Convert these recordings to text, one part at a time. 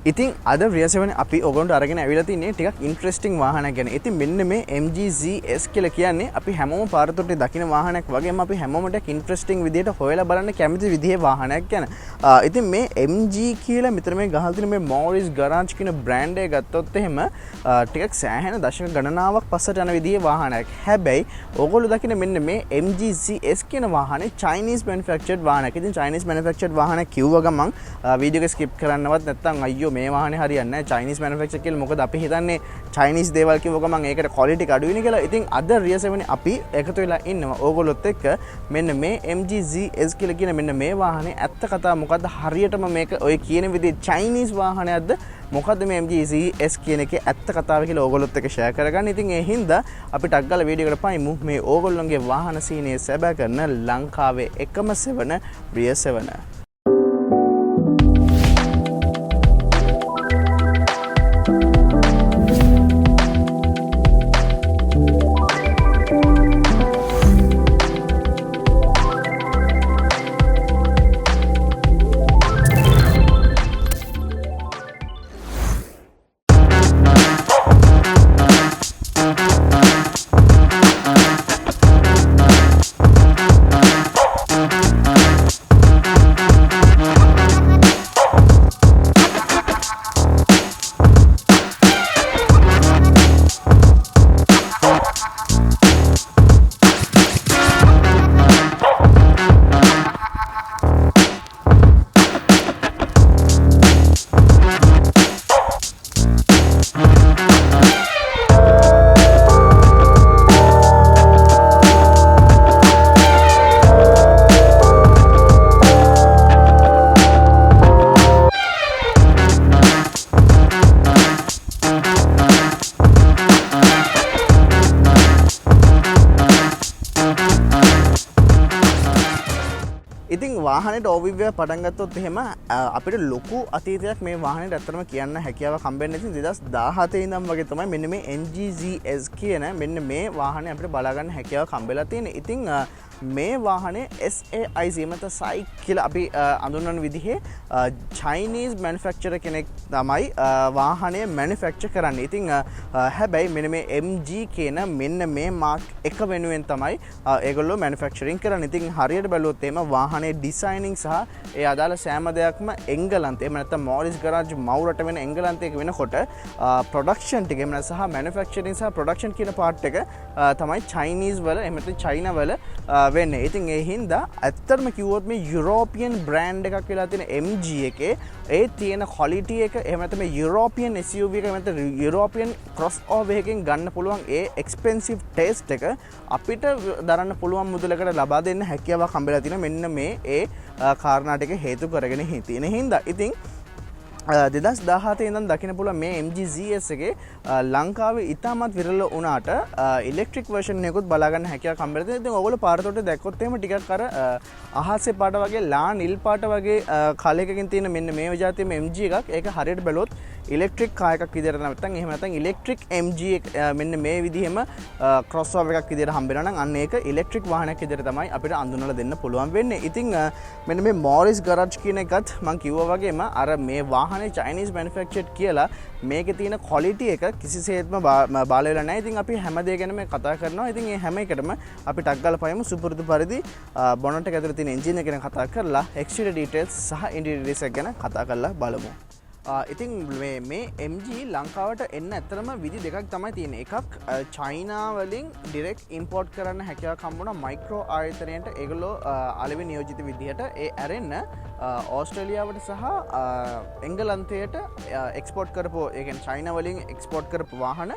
ඉතින් අද රියසෙවන අපි ඔගොන්ට අරගෙන ඇවිල්ලා තින්නේ ටිකක් ඉන්ට්‍රෙස්ටිං වාහනයක් ගැන. ඉතින් මෙන්න මේ MG ZS කියලා කියන්නේ අපි හැමෝම පාරතොටේ දකින වාහනයක් වගේම අපි හැමෝම ටිකක් ඉන්ට්‍රෙස්ටිං විදියට හොයලා බලන්න කැමති විදිහේ වාහනයක් ගැන. ඉතින් මේ MG කියලා මෙතන මේ ගහලා තියෙන මේ Morris Garage කියන බ්‍රෑන්ඩ් එක ගත්තොත් එහෙම ටිකක් සෑහෙන දශක ගණනාවක් පස්සට යන විදිහේ වාහනයක්. හැබැයි ඕගොල්ලෝ දකින මෙන්න මේ MG ZS කියන වාහනේ Chinese manufactured වාහනයක්. ඉතින් Chinese manufactured වාහනයක් කිව්ව ගමන් වීඩියෝ එක ස්කිප් කරන්නවත් නැත්නම් අයියෝ මේ වාහනේ හරියන්නේ නැහැ Chinese manufacturer කියලා. මොකද අපි හිතන්නේ Chinese දේවල් කිව්ව ගමන් ඒකට quality එක අඩු වෙන කියලා. ඉතින් අද රියසෙවනේ අපි එකතු වෙලා ඉන්නවා ඕගොල්ලොත් එක්ක මෙන්න මේ MG ZS කියලා කියන මෙන්න මේ වාහනේ ඇත්ත කතාව මොකද්ද, හරියටම මේක ඔය කියන විදිහේ Chinese වාහනයක්ද, මොකද්ද මේ MG ZS කියන එකේ ඇත්ත කතාව කියලා ඕගොල්ලොත් එක්ක ෂෙයා කරගන්න. ඉතින් ඒ හින්දා අපි ටක් ගාලා වීඩියෝ එකට පයිමු මේ ඕගොල්ලොන්ගේ වාහන සීනේ සැබෑ කරන ලංකාවේ එකම සෙවන රියසෙවන. ඉතින් වාහනේට ඕවිව්‍ය පටන් ගත්තොත් එහෙම අපිට ලොකු අතීතයක් මේ වාහනේට ඇත්තටම කියන්න හැකියාවක් හම්බෙන්නේ ඉතින් 2017 ඉඳන් වගේ තමයි මෙන්න මේ MG ZS කියන මෙන්න මේ වාහනේ අපිට බලා ගන්න හැකියාවක් හම්බෙලා තියෙන්නේ. ඉතින් මේ වාහනේ SAIC මත සයික් කියලා අපි අඳුන්වන විදිහේ Chinese manufacturer කෙනෙක් තමයි වාහනය manufacture කරන්නේ. ඉතින් හැබැයි මෙන්න මේ MG කියන මෙන්න මේ මාක් එක වෙනුවෙන් තමයි ඒගොල්ලෝ manufacturing කරන්නේ. ඉතින් හරියට බැලුවොත් එහෙම වාහනේ ඩිසයිනින් සහ ඒ අදාළ සෑම දෙයක්ම එංගලන්තේ එහෙම නැත්නම් Morris Garage මවුරට වෙන එංගලන්තයක වෙනකොට production ටික එහෙම නැත්නම් සහ manufacturing සහ production කියන part එක තමයි Chinese වල එහෙම නැත්නම් China වල වෙන්නේ. ඉතින් ඒ හින්දා ඇත්තටම කිව්වොත් මේ යුරෝපියන් බ්‍රෑන්ඩ් එකක් වෙලා තියෙන MG එකේ ඒ තියෙන quality එක එහෙම නැත්නම් මේ යුරෝපියන් SUV එක එහෙම නැත්නම් යුරෝපියන් cross over එකකින් ගන්න පුළුවන් ඒ expensive taste එක අපිට දරන්න පුළුවන් මුදලකට ලබා දෙන්න හැකියාවක් හම්බෙලා තියෙන මෙන්න මේ ඒ කාරණා ටික හේතු කරගෙන තියෙන හින්දා ඉතින් 2017 ඉඳන් දකින්න පුළුවන් මේ MG ZS එකේ ලංකාවේ ඉතාමත් විරල වුණාට ඉලෙක්ට්‍රික් version එකකුත් බලා ගන්න හැකියාවක් හම්බෙලා තියෙනවා. ඉතින් ඔයගොල්ලෝ පාරතොටේ දැක්කොත් එහෙම ටිකක් අර අහසේ පාට වගේ ලා නිල් පාට වගේ කලයකකින් තියෙන මෙන්න මේ වජාතියම MG එකක්. ඒක හරියට බැලුවොත් ඉලෙක්ට්‍රික් කාර් එකක් විදිහට නැත්නම් එහෙම නැත්නම් ඉලෙක්ට්‍රික් MG එක මෙන්න මේ විදිහෙම crossover එකක් විදිහට හම්බ වෙනවා නම් අන්න ඒක ඉලෙක්ට්‍රික් වාහනයක් විදිහට තමයි අපිට අඳුනලා දෙන්න පුළුවන් වෙන්නේ. ඉතින් මෙන්න මේ Morris Garage කියන එකත් මම කිව්වා වගේම අර මේ වාහනේ Chinese manufactured කියලා මේකේ තියෙන quality එක කිසිසේත්ම බාල වෙලා නැහැ. ඉතින් අපි හැම දෙයක් ගැනම කතා කරනවා. ඉතින් මේ හැම එකටම අපි ටක් ගාලා පයමු සුපුරුදු පරිදි bonnet එක ඇතුලේ තියෙන engine එක ගැන කතා කරලා exterior details සහ interior details ගැන කතා කරලා බලමු. ඉතින් මේ MG ලංකාවට එන්න ඇත්තටම විදි දෙකක් තමයි තියෙන්නේ. එකක් චයිනා වලින් ඩිරෙක්ට් ඉම්පෝර්ට් කරන්න හැකියාවක් හම්බුණා මයික්‍රෝ ආයතනයට. ඒගොල්ලෝ අලෙවි නියෝජිත විදිහට ඒ ඇරෙන්න ඕස්ට්‍රේලියාවට සහ එංගලන්තයට එක්ස්පෝර්ට් කරපු ඒ කියන්නේ චයිනා වලින් එක්ස්පෝර්ට් කරපු වාහන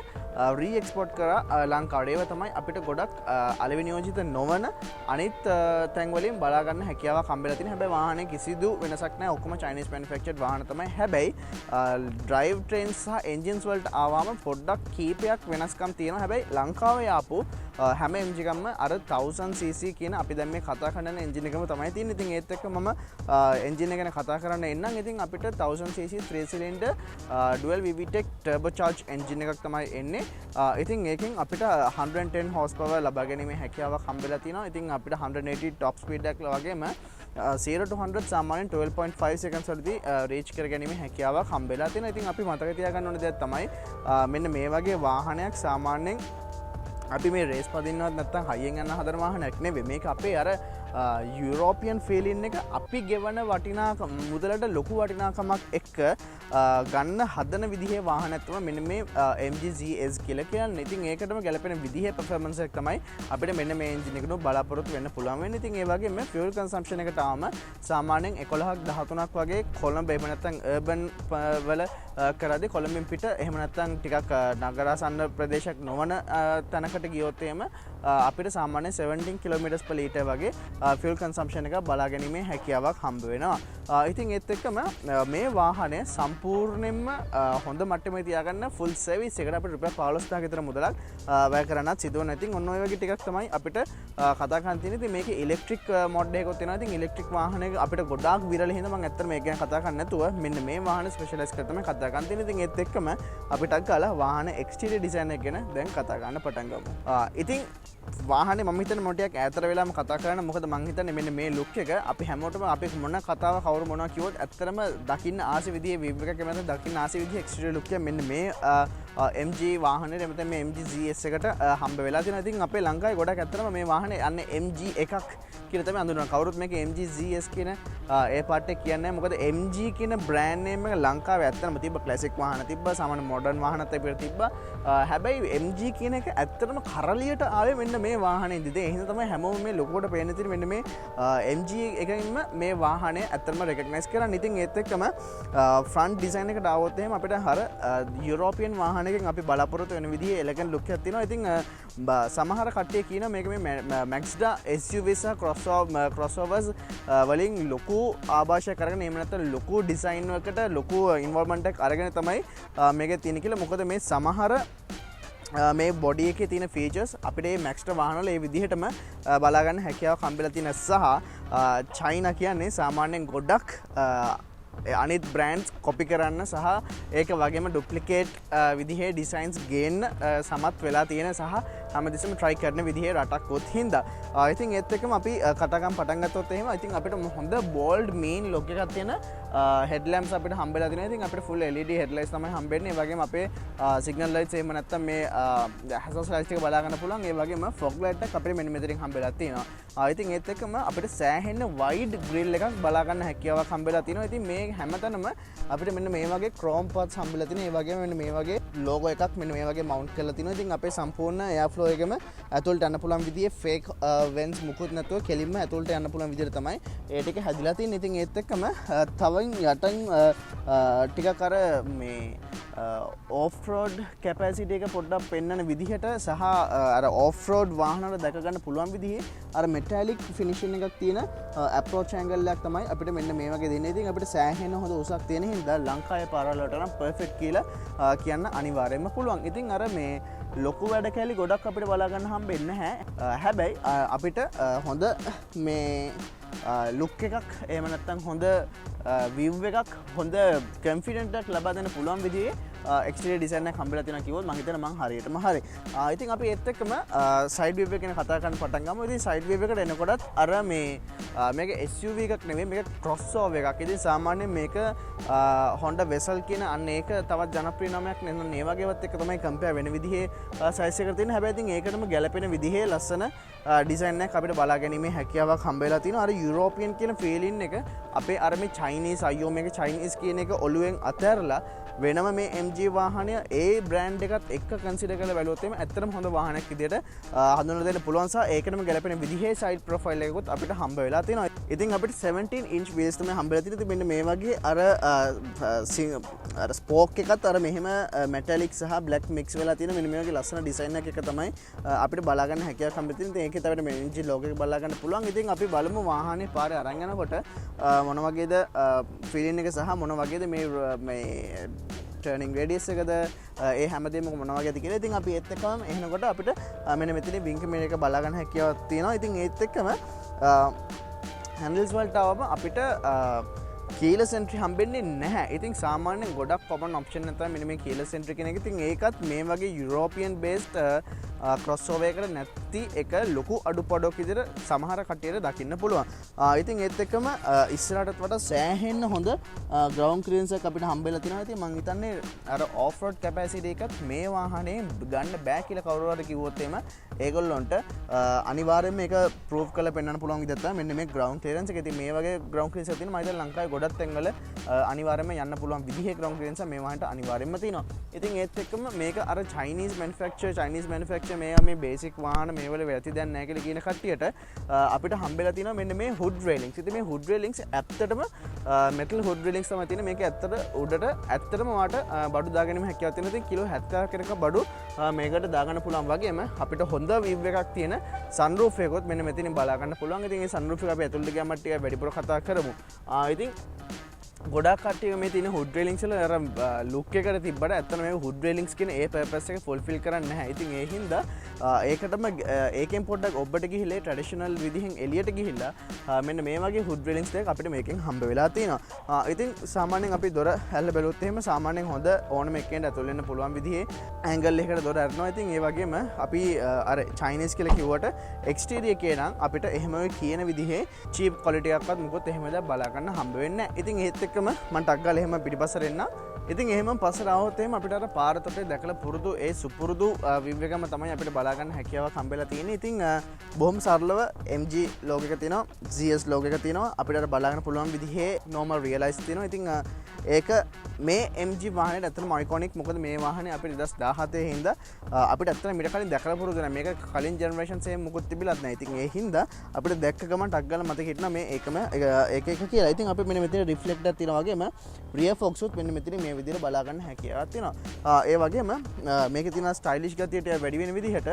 రీ එක්ස්පෝර්ට් කරා ලංකාවට. ඒව තමයි අපිට ගොඩක් අලෙවි නියෝජිත නොවන අනිත් තැන් වලින් බලා ගන්න හැකියාවක් හම්බෙලා තියෙනවා. හැබැයි වාහනේ කිසිදු වෙනසක් නැහැ. ඔක්කොම Chinese manufactured වාහන තමයි. හැබැයි drive trains සහ engines වලට ආවම පොඩ්ඩක් කීපයක් වෙනස්කම් තියෙනවා. හැබැයි ලංකාවේ ආපු හැම MG එකක්ම අර 1000cc කියන අපි දැන් මේ කතා කරන engine එකම තමයි තියෙන්නේ. ඉතින් ඒත් එක්ක මම engine එක ගැන කතා කරන්න එන්නම්. ඉතින් අපිට 1000cc 3 cylinder dual VVTEC turbocharged engine එකක් තමයි එන්නේ. ඉතින් ඒකෙන් අපිට 110 horsepower ලබා ගැනීමේ හැකියාවක් හම්බෙලා තියෙනවා. ඉතින් අපිට 180 top speed එකක් වගේම 0-100 සාමාන්‍යයෙන් 12.5 seconds වලදී reach කර ගැනීම හැකියාවක් හම්බෙලා තියෙනවා. ඉතින් අපි මතක තියාගන්න ඕන දෙයක් තමයි මෙන්න මේ වගේ වාහනයක් සාමාන්‍යයෙන් අපි මේ රේස් පදින්නවත් නැත්තම් හයියෙන් යන හදන වාහනයක් නෙවෙයි. මේක අපේ අර යුරෝපියන් ෆීලින් එක අපි ගෙවන වටිනාකම මුදලට ලොකු වටිනාකමක් එක්ක ගන්න හදන විදිහේ වාහනයක් තමයි මෙන්න මේ MG ZS කියලා කියන්නේ. ඉතින් ඒකටම ගැලපෙන විදිහේ performance එක තමයි අපිට මෙන්න මේ එන්ජින් එකනු බලාපොරොත්තු වෙන්න පුළුවන් වෙන්නේ. ඉතින් ඒ වගේම fuel consumption එකට ආවම සාමාන්‍යයෙන් 11ක් 13ක් වගේ කොළඹ එහෙම නැත්නම් urban වල කරද්දී කොළඹින් පිට එහෙම නැත්නම් ටිකක් නගරාසන්න ප්‍රදේශයක් නොවන තැනකට ගියොත් එහෙම අපිට සාමාන්‍යයෙන් 17 kilometers per liter වගේ fuel consumption එක බලා ගැනීමේ හැකියාවක් හම්බ වෙනවා. ඉතින් ඒත් එක්කම මේ වාහනය සම්පූර්ණයෙන්ම හොඳ මට්ටමේ තියාගන්න full service එකට අපිට රුපියල් 15000 විතර මුදලක් වැය කරන්නත් සිදු වෙනවා. ඉතින් ඔන්න ඔය වගේ ටිකක් තමයි අපිට කතා කරන්න තියෙන්නේ. ඉතින් මේකේ ඉලෙක්ට්‍රික් මොඩ් එකකුත් තියෙනවා. ඉතින් ඉලෙක්ට්‍රික් වාහනයක අපිට ගොඩාක් විරල හින්දා මම ඇත්තට මේක ගැන කතා කරන්නේ නැතුව මෙන්න මේ වාහනේ ස්පෙෂලායිස් කරලා තමයි කතා කරන්න තියෙන්නේ. ඉතින් ඒත් එක්කම අපිට අක්කාලා වාහන එක්ස්ටීරියර් ඩිසයින් එක ගැන දැන් කතා කරන්න පටන් ගමු. ඉතින් වාහනේ මම හිතන්නේ මොටියක් ඈතට වෙලාම කතා කරන්න. මොකද මම හිතන්නේ මෙන්න මේ ලුක් එක අපි හැමෝටම අපි මොන කතාව කවුරු මොනවා කිව්වොත් ඇත්තටම දකින්න ආසි විදිහේ වීව් එකක් එමෙතන දකින්න ආසි විදිහේ එක්ස්ටීරියර් ලුක් එක මෙන්න මේ MG වාහනේ එමෙතන මේ MG ZS එකට හම්බ වෙලා තියෙනවා. ඉතින් අපේ ලංකාවේ ගොඩක් ඇත්තටම මේ වාහනේ යන්නේ MG එකක් කියලා තමයි අඳුරනවා. කවුරුත් මේක MG ZS කියන ඒ පාර්ට් එක කියන්නේ මොකද MG කියන බ්‍රෑන්ඩ් නේම් එක ලංකාවේ ඇත්තටම තිබ්බ ක්ලාසික් වාහන තිබ්බා සාමාන්‍ය මොඩර්න් වාහනත් අපිට තිබ්බා. හැබැයි MG කියන එක ඇත්තටම කරලියට ආවේ මෙන්න මේ වාහනේදී. ඒ හින්දා තමයි හැමෝම මේ ලොකුවට පේන්න තියෙන්නේ මෙන්න මේ MG එකකින්ම මේ වාහනේ ඇත්තටම රෙකග්නයිස් කරන්න. ඉතින් ඒත් එක්කම ෆ්‍රන්ට් ඩිසයින් එකට ආවොත් එහෙම අපිට අර යුරෝපියන් වාහනයකින් අපි බලාපොරොත්තු වෙන විදිහේ එලගන්ට් ලුක් එකක් තියෙනවා. ඉතින් සමහර කට්ටිය කියනවා මේක මේ Mazda SUV සහ crossovers වලින් ලොකු ආభాෂයක් අරගෙන එහෙම නැත්නම් ලොකු ඩිසයින් එකකට ලොකු ඉන්වොල්ව්මන්ට් එකක් අරගෙන තමයි මේක තියෙන්නේ කියලා. මොකද මේ සමහර මේ බොඩි එකේ තියෙන ෆීචර්ස් අපිට මේ Maxda වාහනවල ඒ විදිහටම බලා ගන්න හැකියාවක් හම්බෙලා තියෙන සහ චයිනා කියන්නේ සාමාන්‍යයෙන් ගොඩක් අනිත් බ්‍රෑන්ඩ්ස් කොපි කරන්න සහ ඒක වගේම ඩුප්ලිකේට් විදිහේ ඩිසයින්ස් ගේන්න සමත් වෙලා තියෙන සහ හැමදෙස්සම try කරන විදිහේ රටක් උත් හින්දා. ඉතින් ඒත් එක්කම අපි කතාකම් පටන් ගත්තොත් එහෙම ඉතින් අපිට හොඳ bold mean look එකක් තියෙන headlamps අපිට හම්බෙලා තියෙනවා. ඉතින් අපිට full LED headlights තමයි හම්බෙන්නේ. ඒ වගේම අපේ signal lights එහෙම නැත්නම් මේ hazard lights එක බලා ගන්න පුළුවන්. ඒ වගේම fog light එක අපිට මෙන්න මෙතනින් හම්බෙලා තියෙනවා. ඉතින් ඒත් එක්කම අපිට සෑහෙන wide grill එකක් බලා ගන්න හැකියාවක් හම්බෙලා තියෙනවා. ඉතින් මේ හැමතැනම අපිට මෙන්න මේ වගේ chrome parts හම්බෙලා තියෙනවා. ඒ වගේම මෙන්න මේ වගේ logo එකක් මෙන්න මේ වගේ mount කරලා තියෙනවා. ඉතින් අපේ සම්පූර්ණ airflow එකම ඇතුළට යන්න පුළුවන් විදිහේ fake vents මුකුත් නැතුව කෙලින්ම ඇතුළට යන්න පුළුවන් විදිහට තමයි ඒ ටික හැදිලා තියෙන්නේ. ඉතින් ඒත් එක්කම තවින් යටින් ටිකක් අර මේ off-road capacity එක පොඩ්ඩක් පෙන්වන විදිහට සහ අර off-road වාහනවල දැක ගන්න පුළුවන් විදිහේ අර metallic finishing එකක් තියෙන approach angle එකක් තමයි අපිට මෙන්න මේ වගේ දෙන්නේ. ඉතින් අපිට සෑහෙන හොඳ උසක් තියෙන හින්දා ලංකාවේ පාරවල් වලට නම් perfect කියලා කියන්න අනිවාර්යයෙන්ම පුළුවන්. ඉතින් අර මේ ලොකු වැඩ කැලි ගොඩක් අපිට බලා ගන්න හම්බෙන්නේ නැහැ. හැබැයි අපිට හොඳ මේ ලුක් එකක් එහෙම නැත්නම් හොඳ view එකක් හොඳ confident එකක් ලබා දෙන්න පුළුවන් විදිහේ exterior design එකක් හම්බෙලා තියෙනවා කිව්වොත් මම හිතනවා මම හරියටම හරි. ඉතින් අපි ඒත් එක්කම side view එක ගැන කතා කරන්න පටන් ගමු. ඉතින් side view එකට එනකොටත් අර මේක SUV එකක් නෙවෙයි මේක crossover එකක්. ඉතින් සාමාන්‍යයෙන් මේක Honda Vezel කියන අන්න ඒක තවත් ජනප්‍රිය නමයක් නෙවෙයි. මේ වගේවත් එක්ක තමයි compare වෙන විදිහේ size එකකට තියෙන. හැබැයි ඉතින් ඒකටම ගැලපෙන විදිහේ ලස්සන ඩිසයින් එකක් අපිට බලා ගැනීමේ හැකියාවක් හම්බෙලා තියෙනවා. අර යුරෝපියන් කියන ෆීලින් එක අපේ අර මේ චයිනීස් අයියෝ මේක චයිනීස් කියන එක ඔළුවෙන් අතහැරලා වෙනම මේ MG වාහනය ඒ බ්‍රෑන්ඩ් එකත් එක්ක කන්සිඩර් කරලා බැලුවොත් එimhe ඇත්තටම හොඳ වාහනයක් විදියට හඳුන්වලා දෙන්න පුළුවන් සහ ඒකටම ගැලපෙන විදිහේ සයිඩ් ප්‍රොෆයිල් එකකුත් අපිට හම්බ වෙලා තියෙනවා. ඉතින් අපිට 17 inch wheels තමයි හම්බෙලා තියෙන්නේ. ඉතින් මෙන්න මේ වගේ අර ස්පෝක් එකත් අර මෙහෙම මෙටැලික් සහ බ්ලැක් මික්ස් වෙලා තියෙන මෙන්න මේ වගේ ලස්සන ඩිසයින් එකක් තමයි අපිට බලා ගන්න හැකියාවක් හම්බෙලා තියෙන්නේ. ඉතින් ඒකේ තමයි මේ එන්ජින් ලෝගෝ එක බලා ගන්න පුළුවන්. ඉතින් අපි බලමු වාහනේ පාරේ අරන් යනකොට මොන වගේද ෆීලින් එක සහ මොන වගේද මේ turning radius එකද ඒ හැමදේම මොන වගේද කියලා. ඉතින් අපි ඒත් එක්කම එනකොට අපිට මෙන්න මෙතන වින්ක් මිරර් එක බලා ගන්න හැකියාවක් තියෙනවා. ඉතින් ඒත් එක්කම handles වලට આવම අපිට keyless entry හම්බෙන්නේ නැහැ. ඉතින් සාමාන්‍යයෙන් ගොඩක් common option එක තමයි මෙන්න මේ keyless entry කියන එක. ඉතින් ඒකත් මේ වගේ European based ක්‍රොස්ஓවර් එකට නැති එක ලොකු අඩුපාඩුවක් විදිහට සමහර කට්ටියට දකින්න පුළුවන්. ඉතින් ඒත් එක්කම ඉස්සරහටත් වඩා සෑහෙන්න හොඳ ග්‍රවුන්ඩ් ක්ලියරන්ස් එකක් අපිට හම්බෙලා තිනවා. ඉතින් මම හිතන්නේ අර ඕෆ් රෝඩ් කැපැසිටි එකත් මේ වාහනේ ගන්න බෑ කියලා කවුරු හරි කිව්වොත් එහෙම ඒගොල්ලොන්ට අනිවාර්යයෙන්ම මේක ප්‍රූව් කරලා පෙන්නන්න පුළුවන් විදිහට තමයි මෙන්න මේ ග්‍රවුන්ඩ් ක්ලියරන්ස් එක. ඉතින් මේ වගේ ග්‍රවුන්ඩ් ක්ලියරන්ස් එකක් තියෙනවා. මම හිතන්නේ ලංකාවේ ගොඩක් තැන්වල අනිවාර්යයෙන්ම යන්න පුළුවන් විදිහේ ග්‍රවුන්ඩ් ක්ලියරන්ස් එක මේ වාහනට අනිවාර්යයෙන්ම තියෙනවා. ඉතින් ඒත් එක්කම මේක අර චයිනීස් මැනුෆැක්චරර් මේ බේසික් වාහන මේවල වැරදි දැන් නැහැ කියලා කියන කට්ටියට අපිට හම්බෙලා තියෙනවා මෙන්න මේ හුඩ් රේලින්ග්ස්. ඉතින් මේ හුඩ් රේලින්ග්ස් ඇත්තටම මෙටල් හුඩ් රේලින්ග්ස් තමයි තියෙන්නේ. මේක ඇත්තට උඩට ඇත්තටම වාට බඩු දාගැනීම හැකියාවක් තියෙනවා. ඉතින් කිලෝ 70ක එක බඩු මේකට දාගන්න පුළුවන් වගේම අපිට හොඳ වීව් එකක් තියෙන සන්රූෆ් එකකොත් මෙන්න මෙතනින් බලා ගන්න පුළුවන්. ඉතින් මේ සන්රූෆ් එක අපි ඇතුළට ගියාම ටිකක් වැඩිපුර කතා කරමු. ඉතින් ගොඩක් කට්ටිය මේ තියෙන හුඩ් රේලින්ග්ස් වල අර ලුක් එකට තිබ්බට ඇත්තටම මේ හුඩ් රේලින්ග්ස් කියන ඒ පර්පස් එක ෆුල්ෆිල් කරන්නේ නැහැ. ඉතින් ඒ හින්දා ඒකටම ඒකෙන් පොඩ්ඩක් ඔබට ගිහිල්ලා ට්‍රැඩිෂනල් විදිහෙන් එළියට ගිහිල්ලා මෙන්න මේ වගේ හුඩ් රේලින්ග්ස් දෙකක් අපිට මේකෙන් හම්බ වෙලා තියෙනවා. ඉතින් සාමාන්‍යයෙන් අපි දොර ඇල්ල බැලුවොත් එහෙම සාමාන්‍යයෙන් හොඳ ඕනම එකකට ඇතුල් වෙන්න පුළුවන් විදිහේ ඇන්ගල් එකකට දොර අරනවා. ඉතින් ඒ වගේම අපි අර චයිනීස් කියලා කිව්වට එක්ස්ටීරියර් එකේ නම් අපිට එහෙම ඔය කියන විදිහේ චීප් ක්වොලිටි එකක්වත් මොකොත් එහෙම දැන් බලා ගන්න හම්බ වෙන්නේ නැහැ. ඉතින් ඒත් එක්කම මම ටක් ගාලා එහෙම පිටිපස්සට එන්න. ඉතින් එහෙම පස්සට ආවොත් එහෙම අපිට අර පාර තොටේ දැකලා පුරුදු ඒ සුපුරුදු විව් එකම තමයි අපිට බලා ගන්න හැකියාවක් හම්බෙලා තියෙන්නේ. ඉතින් බොහොම සරලව MG ලෝගෝ එක තියෙනවා, GS ලෝගෝ එක තියෙනවා. අපිට අර බලා ගන්න පුළුවන් විදිහේ normal realize තියෙනවා. ඉතින් ඒක මේ MG වාහනේට ඇත්තටම අයිකොනික්. මොකද මේ වාහනේ අපිට 2017 හින්දා අපිට ඇත්තටම මීට කලින් දැකලා පුරුදු නැහැ. මේක කලින් ජෙනරේෂන්ස් එකේ මුකුත් තිබිලත් නැහැ. ඉතින් ඒ හින්දා අපිට දැක්ක ගමන් ටක් ගාලා මතක හිටිනා මේ ඒකම එක කියලා. ඉතින් අපි මෙන්න මෙතන රිෆ්ලෙක්ටර් තියෙනවා වගේම රියර් ෆොක්ස් උත් මෙන්න මෙතන මේ විදිහට බලා ගන්න හැකියාවක් තියෙනවා. ඒ වගේම මේකේ තියෙන ස්ටයිලිෂ් ගතියට වැඩි වෙන විදිහට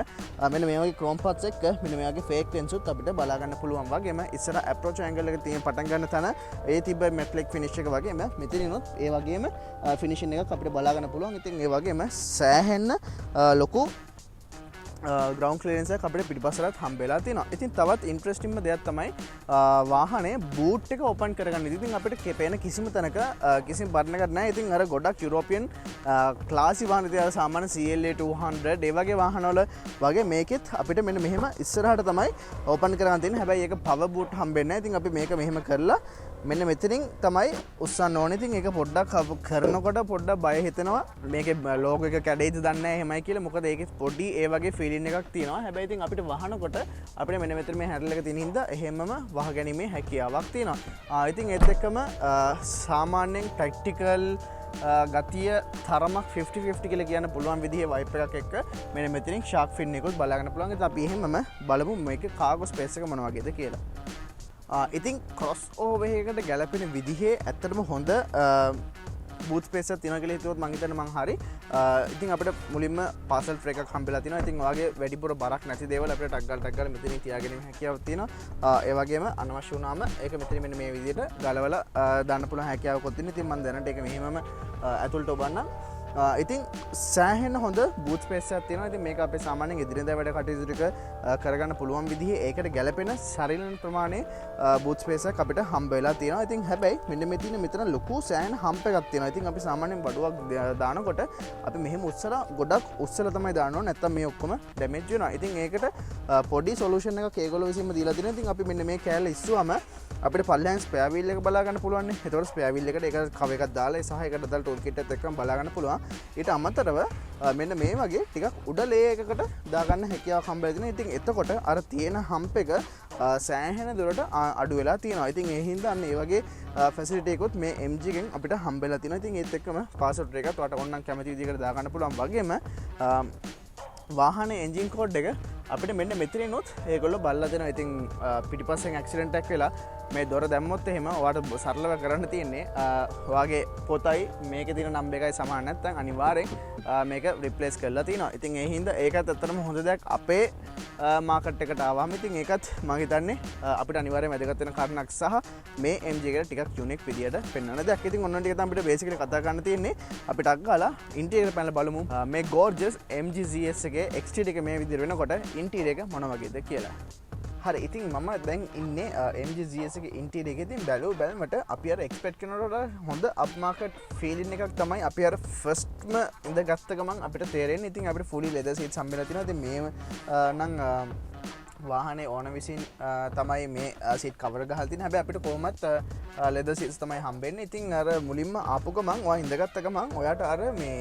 මෙන්න මේ වගේ ක්‍රෝම් පාට්ස් එක්ක මෙන්න මේ වගේ ෆේක් ලෙන්ස් උත් අපිට බලා ගන්න පුළුවන්. වගේම ඉස්සර අප්‍රෝච් ඇන්ගල් එක තියෙන පටන් ගන්න තැන ඒ තිබ්බ මෙට්ලික් ෆිනිෂ් එක වගේම මෙතනිනුත් ඒ වගේම ෆිනිෂින් එකක් අපිට බලා ගන්න පුළුවන්. ඉතින් ඒ වගේම සෑහෙන්න ලොකු ග්‍රවුන්ඩ් ක්ලියරන්ස් එකක් අපිට පිටිපස්සට හම්බෙලා තියෙනවා. ඉතින් තවත් ඉන්ට්‍රෙස්ටිංම දෙයක් තමයි වාහනේ බූට් එක ඕපන් කරගන්න. ඉතින් අපිට පේන කිසිම තැනක කිසිම බටන් එකක් නැහැ. ඉතින් අර ගොඩක් යුරෝපියන් ක්ලාසි වාහන ඉතින් සාමාන්‍ය CLA 200 ඒ වගේ වාහනවල වගේ මේකෙත් අපිට මෙන්න මෙහෙම ඉස්සරහට තමයි ඕපන් කරගන්න තියෙන්නේ. හැබැයි ඒක පවර් බූට් හම්බෙන්නේ නැහැ. ඉතින් අපි මේක මෙහෙම කරලා මෙන්න මෙතනින් තමයි උස්සන්න ඕනේ. ඉතින් ඒක පොඩ්ඩක් කරනකොට පොඩ්ඩක් බය හිතෙනවා. මේකේ ලෝගෝ එක කැඩෙයිද දන්නේ නැහැ එහෙමයි කියලා. මොකද ඒකේ පොඩි ඒ වගේ ෆීලින් එකක් තියෙනවා. හැබැයි ඉතින් අපිට වහනකොට අපිට මෙන්න මෙතන මේ හැන්ඩල් එක තියෙන හින්දා එහෙමම වහගැනීමේ හැකියාවක් තියෙනවා. ඉතින් ඒත් එක්කම සාමාන්‍යයෙන් ප්‍රැක්ටිකල් ගතිය තරමක් 50-50 කියලා කියන්න පුළුවන් විදිහේ වයිප් එකක් එක්ක මෙන්න මෙතනින් ෂාක් ෆින් එකකුත් බලා ගන්න පුළුවන්. ඉතින් අපි එහෙමම බලමු මේකේ කාගෝ ස්පේස් එක මොන වගේද කියලා. ඉතින් ක්‍රොස් ඕවර් එකකට ගැලපෙන විදිහේ ඇත්තටම හොඳ බූත් ස්පේස් එකක් තියෙනවා කියලා හිතුවොත් මං හිතන්නේ මං හරි. ඉතින් අපිට මුලින්ම පාසල් ට්‍රේ එකක් හම්බෙලා තියෙනවා. ඉතින් ඔයගේ වැඩිපුර බරක් නැති දේවල් අපිට ටක් ගාලා මෙතනින් තියාගැනීමේ හැකියාවක් තියෙනවා. ඒ වගේම අනවශ්‍ය වුණාම ඒක මෙතන මෙන්න මේ විදිහට ගලවලා දාන්න පුළුවන් හැකියාවකුත් තියෙනවා. ඉතින් මම දැනට ඒක මෙහෙමම ඇතුළට ඔබන්නම්. ඉතින් සෑහෙන හොඳ බූත් ස්පේස් එකක් තියෙනවා. ඉතින් මේක අපේ සාමාන්‍යයෙන් එදිනෙදා වැඩ කටයුතු ටික කරගන්න පුළුවන් විදිහේ ඒකට ගැලපෙන සරිලන ප්‍රමාණයේ බූත් ස්පේස් එකක් අපිට හම්බ වෙලා තියෙනවා. ඉතින් හැබැයි මෙන්න මේ තියෙන මෙතන ලොකු සෑහෙන හම්ප් එකක් තියෙනවා. ඉතින් අපි සාමාන්‍යයෙන් බඩුවක් දානකොට අපි මෙහෙම උස්සලා ගොඩක් උස්සලා තමයි දාන්න ඕනේ. නැත්තම් මේ ඔක්කොම ඩැමේජ් වෙනවා. ඉතින් ඒකට පොඩි සොලියුෂන් එකක් ඒගොල්ලෝ විසින්ම දීලා තියෙනවා. ඉතින් අපි මෙන්න මේ කෑල්ල ඉස්සුවම අපිට පල්ලෙහාන් ස්පෙයා වීල් එක බලා ගන්න පුළුවන් නේ. ඒතකොට ස්පෙයා වීල් එකට ඒක කව එකක් දාලා සහ ඒකට දාලා ටූල් කිට් එකත් එක්කම බලා ගන්න පුළුවන්. ඊට අමතරව මෙන්න මේ වගේ ටිකක් උඩ ලේ එකකට දාගන්න හැකියාවක් හම්බෙලා තියෙනවා. ඉතින් එතකොට අර තියෙන හම්ප් එක සෑහෙන දුරට අඩු වෙලා තියෙනවා. ඉතින් ඒ හින්දා අන්න ඒ වගේ ෆැසිලිටි එකකුත් මේ MG එකෙන් අපිට හම්බෙලා තියෙනවා. ඉතින් ඒත් එක්කම පාස්වර්ඩ් එකත් ඔයාලට ඕනනම් කැමති විදිහකට දාගන්න පුළුවන්. වගේම වාහනේ එන්ජින් කෝඩ් එක අපිට මෙන්න මෙතනිනුත් ඒගොල්ලෝ බලලා දෙනවා. ඉතින් පිටිපස්සෙන් ඇක්සිඩන්ට් එකක් වෙලා මේ දොර දැම්මොත් එහෙම ඔයාලට සරලව කරන්න තියෙන්නේ ඔයාගේ පොතයි මේකේ තියෙන නම්බර් එකයි සමාන නැත්නම් අනිවාර්යෙන් මේක රිප්ලේස් කරලා තියෙනවා. ඉතින් ඒ හින්දා ඒකත් ඇත්තටම හොඳ දෙයක් අපේ මාකට් එකට ආවම. ඉතින් ඒකත් මම හිතන්නේ අපිට අනිවාර්යෙන් වැදගත් වෙන කාරණාවක් සහ මේ MG එකට ටිකක් යුනික් විදියට පෙන්වන දෙයක්. ඉතින් ඔන්න ටික තමයි අපිට බේසිකලි කතා කරන්න තියෙන්නේ. අපිට අග්ගාලා ඉන්ටීරියර් පැනල බලමු. මේ ගෝර්ජස් MG GS එකේ එක්ස්ටීරියර් එක මේ විදිහට වෙනකොට ඉන්ටීරියර් එක මොන වගේද කියලා. හරි ඉතින් මම දැන් ඉන්නේ MG GS එක ඉන්ටීරියර් එකේ. ඉතින් බැලුවට අපි අර එක්ස්පෙක්ට් කරනකොට හොඳ අප් මාකට් ෆීලින් එකක් තමයි අපි අර ෆස්ට්ම ඉඳගත්ත ගමන් අපිට තේරෙන්නේ. ඉතින් අපිට ෆුලි ලෙදර් සීට්ස් හම්බෙලා තිනවා. ඉතින් මේ නම් වාහනේ ඕන විසින් තමයි මේ සීට් කවර් ගහලා තියෙන්නේ. හැබැයි අපිට කොහොමත් ලෙදර් සීට්ස් තමයි හම්බෙන්නේ. ඉතින් අර මුලින්ම ආපු ගමන් ඔයා ඉඳගත්ත ගමන් ඔයාට අර මේ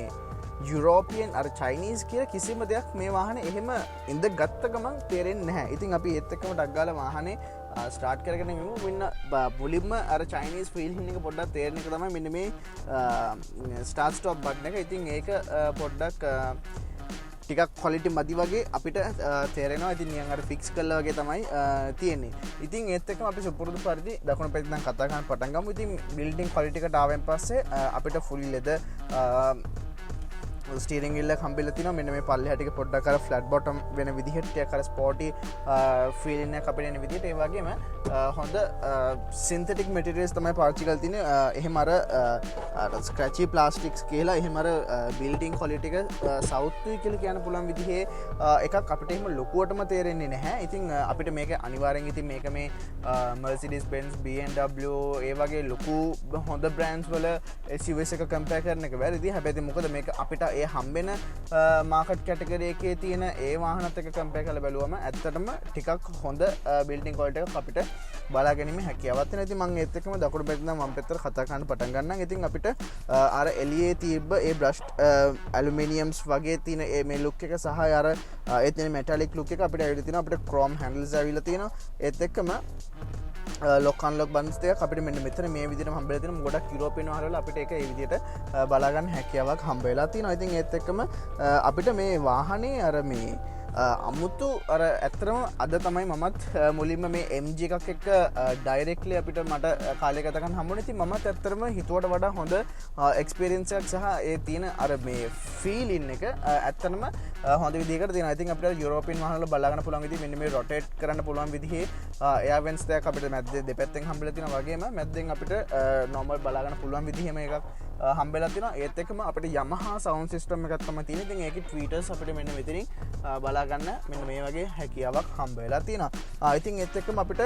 යුරෝපියන් අර චයිනීස් කියලා කිසිම දෙයක් මේ වාහනේ එහෙම ඉඳගත්ත ගමන් තේරෙන්නේ නැහැ. ඉතින් අපි ඒත් එක්කම ඩක් ගාලා වාහනේ ස්ටාර්ට් කරගෙන ඉමු. මුලින්ම අර චයිනීස් ෆීලින් එක පොඩ්ඩක් තේරෙන එක තමයි මෙන්න මේ ස්ටාර්ට් ස්ටොප් බටන් එක. ඉතින් ඒක පොඩ්ඩක් ටිකක් ක්වලිටි මදි වගේ අපිට තේරෙනවා. ඉතින් නිකන් අර ෆික්ස් කළා වගේ තමයි තියෙන්නේ. ඉතින් ඒත් එක්කම අපි සුපුරුදු පරිදි දකුණු පැත්තෙන් දැන් කතා කරන්න පටන් ගමු. ඉතින් බිල්ඩින් ක්වලිටි එකට ආවෙන් පස්සේ අපිට ෆුල් ලෙදර් ස්ටීරිං විල් එක හම්බෙලා තිනවා. මෙන්න මේ පල්ලෙහාට ටික පොඩ්ඩක් අර ෆ්ලැට් බොටම් වෙන විදිහට ටිකක් අර ස්පෝටි ෆීලින් එකක් අපිට එන විදිහට. ඒ වගේම හොඳ සින්තටික් මැටීරියල්ස් තමයි පාවිච්චි කරලා තින්නේ. එහෙම අර ස්ක්‍රැචි ප්ලාස්ටික්ස් කියලා එහෙම අර බිල්ඩින් ක්වලිටි එක සවුත්තුයි කියලා කියන්න පුළුවන් විදිහේ එකක් අපිට එහෙම ලොකුවටම තේරෙන්නේ නැහැ. ඉතින් අපිට මේක අනිවාර්යෙන් ඉතින් මේක මේ Mercedes Benz BMW ඒ වගේ ලොකු හොඳ බ්‍රෑන්ඩ්ස් වල SUVs එක කම්පෙයාර් කරන එක වැරදි. හැබැයි මොකද මේක අපිට ඒ හම්බෙන මාකට් කැටගරි එකේ තියෙන ඒ වාහනත් එක්ක කම්පෙයාර් කරලා බැලුවම ඇත්තටම ටිකක් හොඳ බිල්ඩින් ක්වලිටි එකක් අපිට බලා ගැනීම හැකියාවක් තියෙනවා. ඉතින් මම ඒත් එක්කම දකුණු පැත්තෙන් වම් පැත්තට කතා කරන්න පටන් ගන්නම්. ඉතින් අපිට අර එළියේ තිබ්බ ඒ බ්‍රෂ්ඩ් ඇලුමිනියම්ස් වගේ තියෙන මේ ලුක් එක සහ අර ඒ තියෙන මෙටැලික් ලුක් එක අපිට ඇවිල්ලා තිනවා. අපිට ක්‍රෝම් හැන්ඩල්ස් ඇවිල්ලා තියෙනවා. ඒත් එක්කම ලොක් අන්ලොක් බටන්ස් දෙකක් අපිට මෙන්න මෙතන මේ විදිහට හම්බෙලා තියෙනවා. ගොඩක් යුරෝපියන් වාහනවල අපිට ඒක ඒ විදිහට බලා ගන්න හැකියාවක් හම්බ වෙලා තියෙනවා. ඉතින් ඒත් එක්කම අපිට මේ වාහනේ අර මේ අමුතු අර ඇත්තරම අද තමයි මමත් මුලින්ම මේ MG එකක් එක්ක ඩයිරෙක්ට්ලි අපිට මට කාලය ගත කරන්න හම්බුනේ. ඉතින් මමත් ඇත්තරම හිතුවට වඩා හොඳ එක්ස්පීරියන්ස් එකක් සහ ඒ තියෙන අර මේ ෆීලින් එක ඇත්තටම හොඳ විදිහකට තියෙනවා. ඉතින් අපිට යුරෝපියන් වාහනවල බලා ගන්න පුළුවන් විදිහ මෙන්න මේ රොටේට් කරන්න පුළුවන් විදිහේ එයාර් වෙන්ට්ස් දෙකක් අපිට මැද්දේ දෙපැත්තෙන් හම්බෙලා තියෙනවා. වගේම මැද්දෙන් අපිට නෝමල් බලා ගන්න පුළුවන් විදිහේම එකක් හම්බෙලා තියෙනවා. ඒත් එක්කම අපිට Yamaha sound system එකක් තමයි තියෙන්නේ. ඉතින් ඒකේ tweeters අපිට මෙන්න මෙතනින් බලා ගන්න මෙන්න මේ වගේ හැකියාවක් හම්බ වෙලා තියෙනවා. ඉතින් ඒත් එක්කම අපිට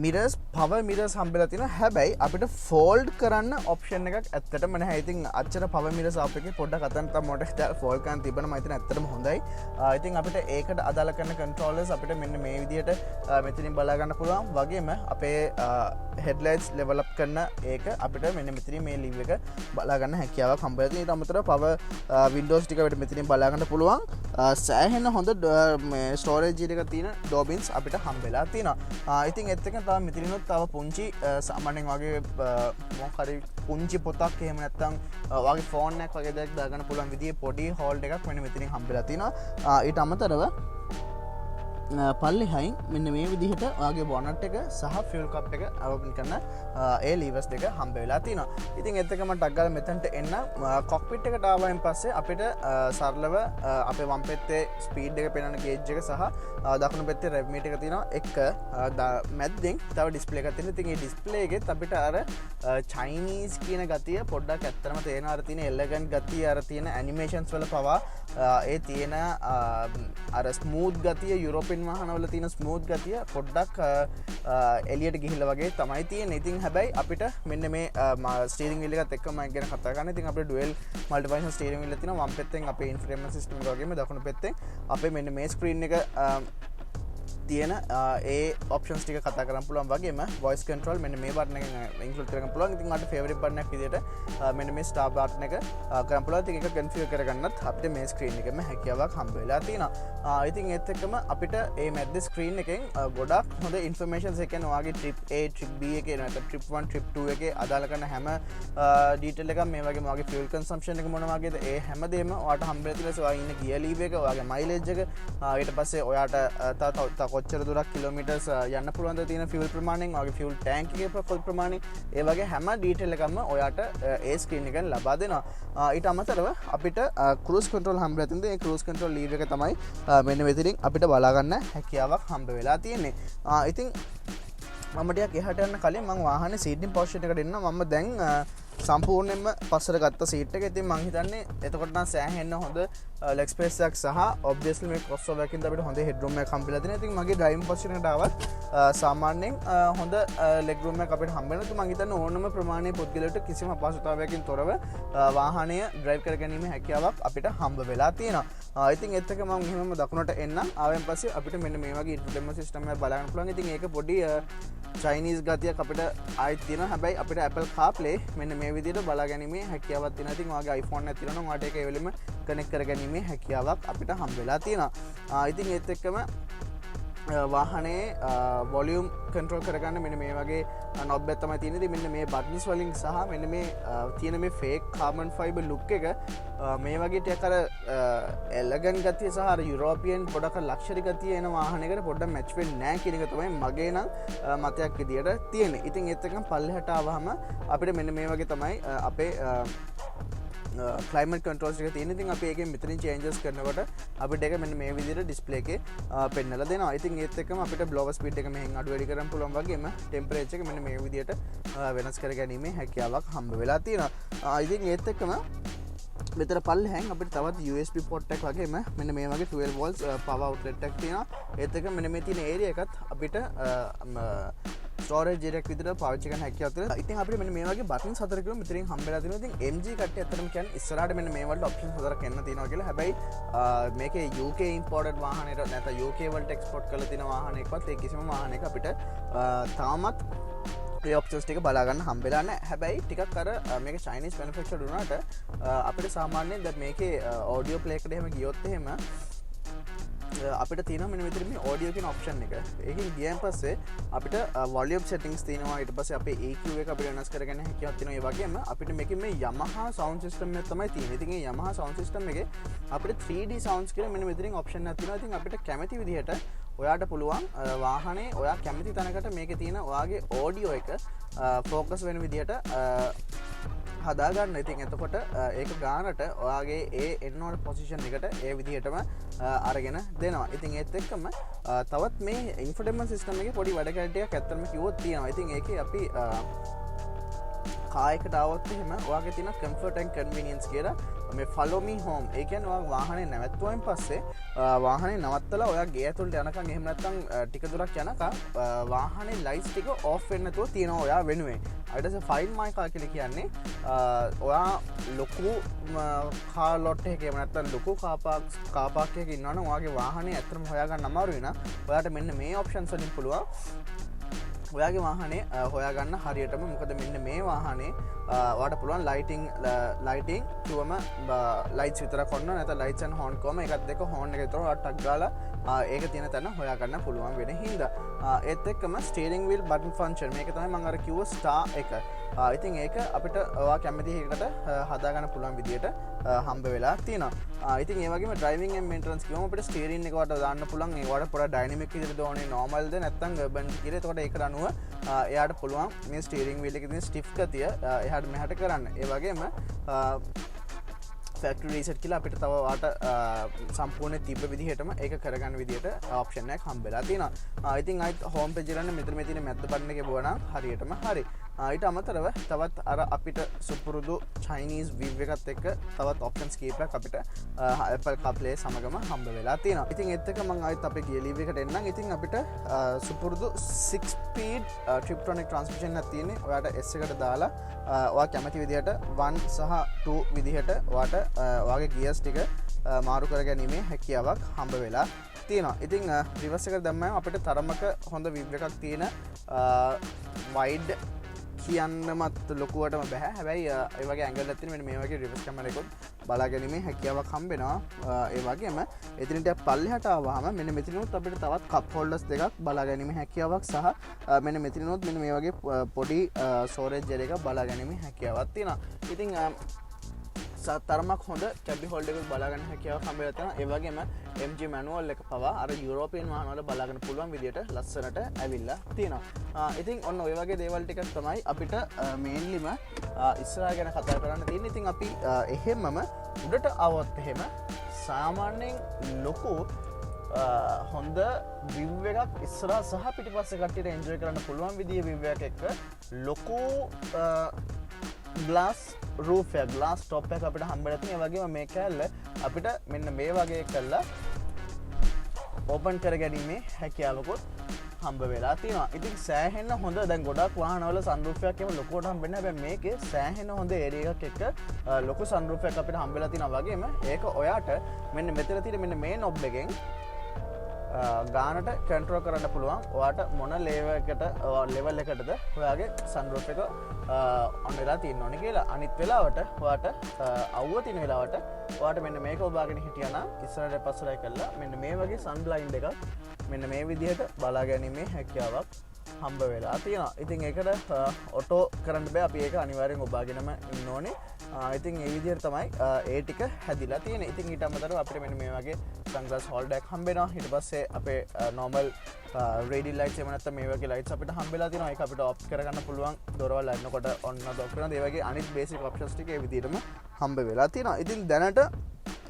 mirrors power mirrors හම්බෙලා තියෙනවා. හැබැයි අපිට fold කරන්න option එකක් ඇත්තටම නැහැ. ඉතින් අච්චර power mirrors ආප් එකේ පොඩ්ඩක් අතන තමයි මොඩල් fold කරන්න තිබ්බනම් මම හිතන්නේ ඇත්තටම හොඳයි. ඉතින් අපිට ඒකට අදාළ කරන controllers අපිට මෙන්න මේ විදිහට මෙතනින් බලා ගන්න පුළුවන්. වගේම අපේ headlights level up කරන ඒක අපිට මෙන්න මෙතනින් මේ lever එක බලා ගන්න හැකියාවක් හම්බ වෙලා තියෙනවා. ඊට අමතරව power windows ටික අපිට මෙතනින් බලා ගන්න පුළුවන්. සෑහෙන හොඳ ස්ටෝරේජ් එකක තියෙන ඩෝබින්ස් අපිට හම්බෙලා තියෙනවා. ඉතින් ඒත් එක්ක තව මෙතනිනුත් තව පුංචි සාමාන්‍යයෙන් වගේ මොකක් හරි පුංචි පොතක් එහෙම නැත්නම් වගේ ෆෝන් එකක් වගේ දෙයක් දාගන්න පුළුවන් විදිහේ පොඩි හෝල්ඩ් එකක් මෙන්න මෙතනින් හම්බෙලා තියෙනවා. ඊට අමතරව පල්ලෙහායින් මෙන්න මේ විදිහට ඔයාගේ බොනට් එක සහ ෆියුල් කප් එක ඕපන් කරන ඒ ලීවර්ස් දෙක හම්බ වෙලා තියෙනවා. ඉතින් ඒත් එක්කම ටක් ගාලා මෙතනට එන්න කොක්පිට් එකට ආවයින් පස්සේ අපිට සරලව අපේ වම් පැත්තේ ස්පීඩ් එක පෙන්වන ගේජ් එක සහ දකුණු පැත්තේ රෙව් මීටර් එක තියෙනවා. එක මැද්දෙන් තව ඩිස්ප්ලේ එකක් තියෙනවා. ඉතින් මේ ඩිස්ප්ලේ එකෙත් අපිට අර චයිනීස් කියන ගතිය පොඩ්ඩක් ඇත්තටම තේරෙනවා. අර තියෙන එලගන්ට් ගතිය, අර තියෙන ඇනිමේෂන්ස් වල පවා ඒ තියෙන අර ස්මූත් ගතිය, යුරෝපියන් වාහනවල තියෙන ස්මූත් ගතිය පොඩ්ඩක් එලියට ගිහිල්ලා වගේ තමයි තියෙන්නේ. ඉතින් හැබැයි අපිට මෙන්න මේ ස්ටීරිං වීල් එකත් එක්කම මම ගැන කතා කරන්නේ. ඉතින් අපිට dual multi function steering wheel එක තියෙනවා. වම් පැත්තෙන් අපේ ඉන්ෆෝටේන්මන්ට් සිස්ටම් එක වගේම දකුණු පැත්තෙන් අපේ මෙන්න මේ ස්ක්‍රීන් එක තියෙන ඒ ඔප්ෂන්ස් ටික කතා කරන්න පුළුවන්. වගේම වොයිස් කන්ට්‍රෝල් මෙන්න මේ බටන් එකෙන් ඉන්ක්ලූඩ් කරගන්න පුළුවන්. ඉතින් මට ෆේවරිට් බටන් එකක් විදියට මෙන්න මේ ස්ටාර් බටන් එක කරන්න පුළුවන්. ඉතින් ඒක කන්ෆිගර් කරගන්නත් අපිට මේ ස්ක්‍රීන් එකෙම හැකියාවක් හම්බ වෙලා තියෙනවා. ඉතින් ඒත් එක්කම අපිට මේ මැද්ද ස්ක්‍රීන් එකෙන් ගොඩක් හොඳ ඉන්ෆර්මේෂන්ස් ඒ කියන්නේ ඔයාගේ ට්‍රිප් A ට්‍රිප් B එකේ නැත්නම් ට්‍රිප් 1 ට්‍රිප් 2 එකේ අදාළ කරන හැම ඩීටේල් එකක් මේ වගේම ඔයාගේ ෆියුල් කන්සම්ප්ෂන් එක මොන වගේද ඒ හැමදේම ඔයාට හම්බෙලා තියෙනවා. ඔයා ඉන්න ගියර් ලීව් එක, ඔයාගේ මයිලේජ් එක, ඊට පස්සේ ඔයාට තව කොච්චර දුරක් කිලෝමීටර්ස් යන්න පුළුවන්ද තියෙන ෆියුල් ප්‍රමාණයෙන්, ඔයාගේ ෆියුල් ටැංක් එකේ ෆුල් ප්‍රමාණය, ඒ වගේ හැම ඩීටේල් එකක්ම ඔයාට ඒ ස්ක්‍රීන් එකෙන් ලබා දෙනවා. ඊට අමතරව අපිට ක්‍රූස් කන්ට්‍රෝල් හම්බෙලා තියෙනවා. ඒ ක්‍රූස් කන්ට්‍රෝල් ලීව් එක තමයි මෙන්න මෙතනින් අපිට බලා ගන්න හැකියාවක් හම්බ වෙලා තියෙන්නේ. ඉතින් මම ටිකක් එහාට යන්න කලින් මම වාහනේ සීටින් පොසිෂන් එකට එන්න. මම දැන් සම්පූර්ණයෙන්ම පස්සට ගත්ත සීට් එක. ඉතින් මං හිතන්නේ එතකොට නම් සෑහෙන්න හොඳ ලෙග් ස්පේස් එකක් සහ ඔබ්වියස්ලි මේ ක්‍රොස් ඕවර් එකකින් අපිට හොඳ හෙඩ් රූම් එකක් හම්බෙලා තියෙනවා. ඉතින් මගේ ඩ්‍රයිවිං පොසිෂන් එකට ආවත් සාමාන්‍යයෙන් හොඳ ලෙග් රූම් එකක් අපිට හම්බ වෙනවා. ඉතින් මං හිතන්නේ ඕනම ප්‍රමාණයේ පුද්ගලයාට කිසිම අපහසුතාවයකින් තොරව වාහනය ඩ්‍රයිව් කරගැනීමේ හැකියාවක් අපිට හම්බ වෙලා තියෙනවා. ඉතින් ඒත් එක මම මෙහෙම දකුණට එන්නම්. ආවෙන් පස්සේ අපිට මෙන්න මේ වගේ ඉන්ෆෝටේන්මන්ට් සිස්ටම් එකක් බලන්න පුළුවන්. ඉතින් ඒක පොඩි චයිනීස් ගතියක් අපිට ආයෙත් තියෙනවා. හැබැයි අපිට Apple CarPlay මෙන්න මේ විදිහට බලා ගැනීමේ හැකියාවක් තියෙනවා. ඉතින් ඔයාගේ iPhone එකක් තියෙනවා නම් ඔයාට ඒක ඒ වෙලෙම කනෙක්ට් කරගැනීමේ හැකියාවක් අපිට හම්බ වෙලා තියෙනවා. ඉතින් ඒත් එක්කම වාහනේ වොලියුම් කන්ට්‍රෝල් කරගන්න මෙන්න මේ වගේ නොබ් එකක් තමයි තියෙන්නේ. ඉතින් මෙන්න මේ බටන්ස් වලින් සහ මෙන්න මේ තියෙන මේ ෆේක් කාබන් ෆයිබර් ලුක් එක මේ වගේ ටිකක් අර එලගන් ගතිය සහ අර යුරෝපියන් පොඩක් ලක්ෂරි ගතිය එන වාහනයකට පොඩ්ඩක් මැච් වෙන්නේ නැහැ කියන එක තමයි මගේ නම් මතයක් විදියට තියෙන්නේ. ඉතින් ඒත් එක්කම පල්ලෙහාට ආවහම අපිට මෙන්න මේ වගේ තමයි අපේ ක්ලයිමට් කන්ට්‍රෝල්ස් එක තියෙන. ඉතින් අපි ඒකෙන් මෙතනින් චේන්ජස් කරනකොට අපිට ඒක මෙන්න මේ විදිහට ඩිස්ප්ලේ එකේ පෙන්නලා දෙනවා. ඉතින් ඒත් එක්කම අපිට බ්ලෝවර් ස්පීඩ් එක මෙහෙන් අඩු වැඩි කරන්න පුළුවන් වගේම ටෙම්පරේචර් එක මෙන්න මේ විදිහට වෙනස් කර ගැනීමේ හැකියාවක් හම්බ වෙලා තියෙනවා. ඉතින් ඒත් එක්කම මෙතන පල්ලෙහෙන් අපිට තවත් USB port එකක් වගේම මෙන්න මේ වගේ 12 volts power outlet එකක් තියෙනවා. ඒත් එක්ක මෙන්න මේ තියෙන ඒරියා එකත් අපිට ස්ටෝරේජ් එකක් විදිහට පාවිච්චි කරන්න හැකියාවක් තියෙනවා. ඉතින් අපිට මෙන්න මේ වගේ බටන්ස් හතරකින් මෙතනින් හම්බෙලා තියෙනවා. ඉතින් MG කට්ටිය ඇත්තටම කියන්නේ ඉස්සරහට මෙන්න මේ වලට ඔප්ෂන් හතරක් එන්න තියෙනවා කියලා. හැබැයි මේකේ UK imported වාහනේට නැත්නම් UK වලට එක්ස්පෝර්ට් කරලා තියෙන වාහනයකවත් ඒ කිසිම වාහනයක අපිට තාමත් ඒ ඔප්ෂන්ස් ටික බලා ගන්න හම්බෙලා නැහැ. හැබැයි ටිකක් අර මේක චයිනීස් මැනුෆැක්චර්ඩ් වුණාට අපිට සාමාන්‍යයෙන් දැන් මේකේ ඔඩියෝ ප්ලේ එකට එහෙම ගියොත් එහෙම අපිට තියෙනවා මෙන්න මෙතන මේ ඔඩියෝ කියන ඔප්ෂන් එක. ඒකෙන් ගියන් පස්සේ අපිට වොලියුම් සෙටින්ග්ස් තියෙනවා. ඊට පස්සේ අපේ EQ එක අපිට වෙනස් කරගන්න හැකියාවක් තියෙනවා. ඒ වගේම අපිට මේකෙන් මේ Yamaha sound system එක තමයි තියෙන්නේ. ඉතින් මේ Yamaha sound system එකේ අපිට 3D sounds කියලා මෙන්න මෙතනින් ඔප්ෂන් එකක් තියෙනවා. ඉතින් අපිට කැමති විදිහට ඔයාට පුළුවන් වාහනේ ඔයා කැමති තැනකට මේකේ තියෙන ඔයාගේ ඔඩියෝ එක ෆෝකස් වෙන විදිහට හදාගන්න. ඉතින් එතකොට ඒක ගානට ඔයාගේ ඒ එන්න ඕන පොසිෂන් එකට ඒ විදිහටම අරගෙන දෙනවා. ඉතින් ඒත් එක්කම තවත් මේ ඉන්ෆෝටේන්මන්ට් සිස්ටම් එකේ පොඩි වැඩ කැලටියක් ඇත්තටම කිව්වොත් තියෙනවා. ඉතින් ඒකේ අපි කායකට આવොත් එහෙම ඔයාගේ තියෙන comfort and convenience කියලා මේ follow me home. ඒ කියන්නේ ඔයා වාහනේ නැවැත්තුවායින් පස්සේ වාහනේ නවත්තලා ඔයා ගේ ඇතුළට යනකම් එහෙම නැත්නම් ටික දුරක් යනකම් වාහනේ lights ටික off වෙන්න නැතුව තියෙනවා ඔයා වෙනුවෙන්. ඊට පස්සේ find my car කියලා කියන්නේ ඔයා ලොකු කාර් ලොට් එකක එහෙම නැත්නම් ලොකු කාර් පාක් එකක ඉන්නවනම් ඔයාගේ වාහනේ ඇත්තටම හොයාගන්න අමාරු වෙනවා. ඔයාට මෙන්න මේ options වලින් පුළුවන් ඔයාගේ වාහනේ හොයාගන්න හරියටම. මොකද මෙන්න මේ වාහනේ ඔයාට පුළුවන් ලයිටිං කිව්වම ලයිට්ස් විතරක් ඔන්න නැත්නම් ලයිට්ස් and horn කොම එකත් දෙක හෝන් එක විතර ඔයාට ටක් ගාලා ඒක තියෙන තැන හොයාගන්න පුළුවන් වෙන හින්දා. ඒත් එක්කම ස්ටියරිං වීල් බටන් ෆන්ක්ෂන් මේක තමයි මම අර කිව්ව ස්ටාර් එක. ඉතින් ඒක අපිට ඔයා කැමති එකකට හදාගන්න පුළුවන් විදියට හම්බ වෙලා තියෙනවා. ඉතින් ඒ වගේම ඩ්‍රයිවිං and මේන්ටනන්ස් කිව්වම අපිට ස්ටියරින් එක වට දාන්න පුළුවන්. ඒවට පොඩ්ඩක් ඩයිනමික් විදියට දෝනේ නෝමල්ද නැත්නම් අර්බන් කියලා. එතකොට ඒකට අනුව එයාට පුළුවන් මේ ස්ටියරිං වීල් එකේ තියෙන ස්ටිෆ් ගතිය එහාට මෙහාට කරන්න. ඒ වගේම ෆැක්ටරි රීසෙට් කියලා අපිට තව වාට සම්පූර්ණ තිබ්බ විදිහටම ඒක කරගන්න විදිහට ඔප්ෂන් එකක් හම්බෙලා තියෙනවා. ඉතින් ආයිත් හෝම් පේජ් එකේ මෙතන මේ තියෙන මැද්ද බටන් එකේ බොවනම් හරියටම හරි. ඊට අමතරව තවත් අර අපිට සුපුරුදු චයිනීස් වීව් එකත් එක්ක තවත් ඔප්ෂන්ස් කීපයක් අපිට Apple CarPlay සමගම හම්බ වෙලා තියෙනවා. ඉතින් ඒත් එක්ක මම ආයිත් අපේ ගියර් ලීව් එකට එන්නම්. ඉතින් අපිට සුපුරුදු 6 speed Tiptronic transmission එකක් තියෙන්නේ. ඔයාට S එකට දාලා ඔයා කැමති විදිහට 1 සහ 2 විදිහට ඔයාට ඔයාගේ ගියර්ස් ටික මාරු කර ගැනීමේ හැකියාවක් හම්බ වෙලා තියෙනවා. ඉතින් රිවර්ස් එකට දැම්මම අපිට තරමක හොඳ වීව් එකක් තියෙන වයිඩ් කියන්නමත් ලොකුවටම බෑ. හැබැයි ඒ වගේ ඇන්ගල් එකක් තියෙන මෙන්න මේ වගේ රිවර්ස් කැමරා එකක් බලා ගැනීමේ හැකියාවක් හම්බෙනවා. ඒ වගේම එතනට පල්ලෙහාට ආවම මෙන්න මෙතනොත් අපිට තවත් කප් හෝල්ඩර්ස් දෙකක් බලා ගැනීමේ හැකියාවක් සහ මෙන්න මෙතනොත් මෙන්න මේ වගේ පොඩි ස්ටෝරේජ් එකක් බලා ගැනීමේ හැකියාවක් තියෙනවා. ඉතින් තරමක් හොඳ කැබි හෝල්ඩර් එකක් බලා ගන්න හැකියාවක් හම්බෙලා තියෙනවා. ඒ වගේම MG manual එක පවා අර යුරෝපියන් වාහනවල බලා ගන්න පුළුවන් විදියට ලස්සනට ඇවිල්ලා තියෙනවා. ඉතින් ඔන්න ඔය වගේ දේවල් ටිකක් තමයි අපිට මේන්ලිම ඉස්සරහා ගැන කතා කරන්න තියෙන්නේ. ඉතින් අපි එහෙමම උඩට આવොත් එහෙම සාමාන්‍යයෙන් ලොකු හොඳ විව් එකක් ඉස්සරහා සහ පිටිපස්සේ කට්ටියට එන්ජොයි කරන්න පුළුවන් විදිහේ විව් එකක් එක්ක ලොකු ග්ලාස් රූෆ් එක ග්ලාස් ටොප් එක අපිට හම්බෙලා තියෙනවා. ඒ වගේම මේ කෑල්ල අපිට මෙන්න මේ වගේ කරලා ඕපන් කරගැනීමේ හැකියාවකුත් හම්බ වෙලා තියෙනවා. ඉතින් සෑහෙන්න හොඳ දැන් ගොඩක් වාහනවල සන්රූෆ් එකක් එහෙම ලොකුවට හම්බෙන්නේ නැහැ. හැබැයි මේකේ සෑහෙන හොඳ ඒරියා එකක් එක්ක ලොකු සන්රූෆ් එකක් අපිට හම්බෙලා තියෙනවා. වගේම ඒක ඔයාට මෙන්න මෙතන තියෙන මෙන්න මේ නොබ් එකෙන් ගානට කන්ට්‍රෝල් කරන්න පුළුවන්. ඔයාට මොන ලෙවල් එකටද ඔයාගේ සන්රූෆ් එක ඔන් වෙලා තියෙන්න ඕනේ කියලා. අනිත් වෙලාවට ඔයාට අවුව තියෙන වෙලාවට ඔයාට මෙන්න මේක ඔබාගෙන හිටියනම් ඉස්සරහට පස්සට කරලා මෙන්න මේ වගේ සන් බ්ලයින්ඩ් එකක් මෙන්න මේ විදිහට බලා ගැනීමේ හැකියාවක් හම්බ වෙලා තියෙනවා. ඉතින් ඒකට ඔටෝ කරන්න බෑ. අපි ඒක අනිවාර්යෙන් ඔබාගෙනම ඉන්න ඕනේ. ඉතින් ඒ විදිහට තමයි ඒ ටික හැදිලා තියෙන්නේ. ඉතින් ඊට අමතරව අපිට මෙන්න මේ වගේ සන්ග්ලාස් හෝල්ඩර් එකක් හම්බ වෙනවා. ඊට පස්සේ අපේ normal රේඩියල් ලයිට්ස් එහෙම නැත්නම් මේ වගේ ලයිට්ස් අපිට හම්බෙලා තියෙනවා. ඒක අපිට ඔෆ් කරගන්න පුළුවන්. දොරවල් අරිනකොට ඔන්න ඔෆ් කරනවා. ඒ වගේ අනිත් බේසික් ඔප්ෂන්ස් ටික ඒ විදිහටම හම්බ වෙලා තියෙනවා. ඉතින් දැනට